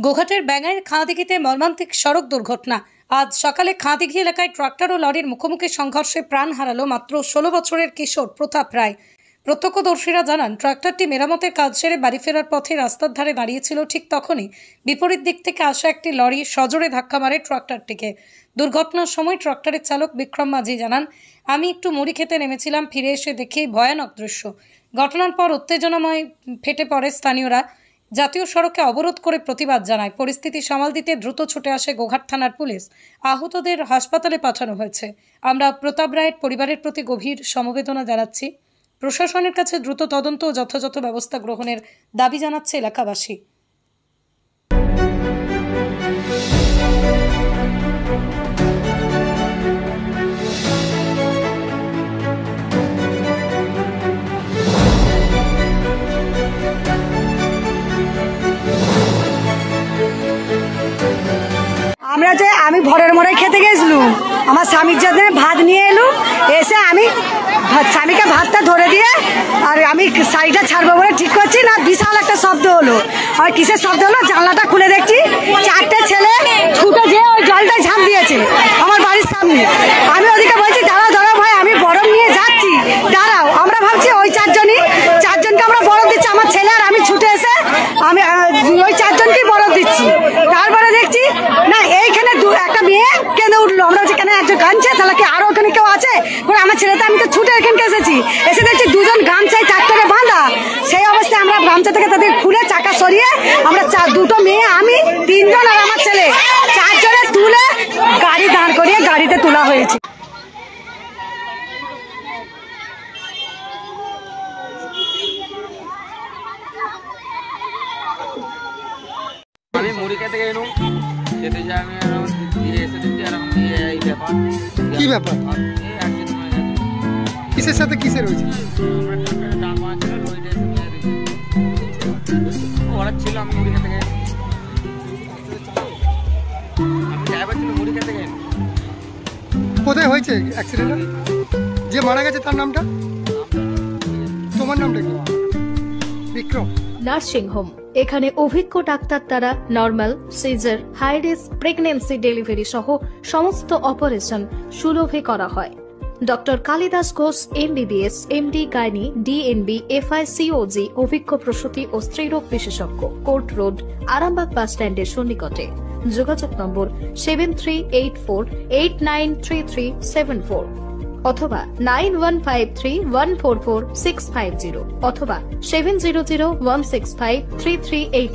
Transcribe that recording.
গোঘাটের ব্যাঙের খাঁদিঘিতে মর্মান্তিক সড়ক দুর্ঘটনা। আজ সকালে খাঁদিঘি এলাকায় ট্রাক্টর ও লরির মুখোমুখি সংঘর্ষে প্রাণ হারালো মাত্র 16 বছরের কিশোর প্রতাপ রায়। প্রত্যক্ষদর্শীরা জানান, ট্রাক্টরটি মেরামতের কাজ সেরে বাড়ি ফেরার পথে রাস্তার ধারে দাঁড়িয়েছিল। ঠিক তখনই বিপরীত দিক থেকে আসা একটি লরি সজোরে ধাক্কা মারে ট্রাক্টরটিকে। দুর্ঘটনার সময় ট্রাক্টরের চালক বিক্রম মাঝি জানান, আমি একটু মুড়ি খেতে নেমেছিলাম, ফিরে এসে দেখি ভয়ানক দৃশ্য। ঘটনার পর উত্তেজনাময় ফেটে পড়ে স্থানীয়রা। জাতীয় সড়কে অবরোধ করে প্রতিবাদ জানায়। পরিস্থিতি সামাল দিতে দ্রুত ছুটে আসে গোঘাট থানার পুলিশ। আহতদের হাসপাতালে পাঠানো হয়েছে। আমরা প্রতাপ রায়ের পরিবারের প্রতি গভীর সমবেদনা জানাচ্ছি। প্রশাসনের কাছে দ্রুত তদন্ত ও যথাযথ ব্যবস্থা গ্রহণের দাবি জানাচ্ছে এলাকাবাসী। আমি ভরের মরে খেতে গেছিলাম, আমার স্বামীর জন্য ভাত নিয়ে এলু, এসে আমি স্বামীকে ভাতটা ধরে দিয়ে আর আমি শাড়িটা ছাড়বো বলে ঠিক করছি না, বিশাল একটা শব্দ হলো। আর কিসের শব্দ হলো, জানলাটা খুলে দেখছি 4টে ছেলে ছুটে যেয়ে ওই জলটায় ঝাঁপ দিয়েছে আমার বাড়ির সামনে। আমি ওদিকে বলছি দাঁড়াও দাঁড়াও ভাই, আমি বরফ নিয়ে যাচ্ছি, দাঁড়াও। আমরা ভাবছি ওই চারজনকে আমরা বরফ দিচ্ছি, আমার ছেলে আর আমি ছুটে এসে আমি ওই চারজনকেই বরফ দিচ্ছি। তারপরে দেখছি না, এইখানে একটা মেয়ে কেঁদে উঠলো। আমরা বলছি কেন, একজন কাঁদছে, তাহলে কি আরো ওখানে কেউ আছে? আমার ছেলেটা, আমি তো ছুটে এখানকে এসেছি, এসে দেখছি দুজন গামছায় ট্রাক্টরে বাঁধা। সেই অবস্থায় আমরা গামছা থেকে তাদের খুলে চাকা সরিয়ে আমরা দুটো মেয়ে, আমি 3 জন আর আমার ছেলে 4 জনে তুলে গাড়ি দাঁড় করিয়ে গাড়িতে তোলা হয়েছে। আমি মুড়ি খেতে গেলাম, খেতে যাই আমি দিয়ে এসে দেখছি এরকম এই ব্যাপার। কি ব্যাপার? এই অ্যাক্সিডেন্ট হয়ে গেছে। কিসের সাথে কিসের হয়েছে? আমরা ট্রাক্টরে ডান মারছিল, লরিটা এসে মেরে দিয়েছে। ওরা ছিল, আমি মুড়ি খেতে গেলাম, আমি ড্রাইভার ছিল, মুড়ি খেতে গেলাম। কোথায় হয়েছে অ্যাক্সিডেন্টটা? যে মারা গেছে তার নামটা? তোমার নামটা কি? বিক্রম। নার্সিং হোম, এখানে অভিজ্ঞ ডাক্তার দ্বারা normal, caesar, high risk pregnancy, delivery সহ সমস্ত অপারেশন সুলভে করা হয়। Doctor Kalidas Ghosh MBBS, MD gynae, DNB, FICOG, অভিজ্ঞ প্রসূতি ও স্ত্রীরোগ বিশেষজ্ঞ, কোর্ট রোড, আরামবাগ বাস স্ট্যান্ডের সন্নিকটে। যোগাযোগ নম্বর 7384893374 অথবা 9153144650 অথবা 7001653388।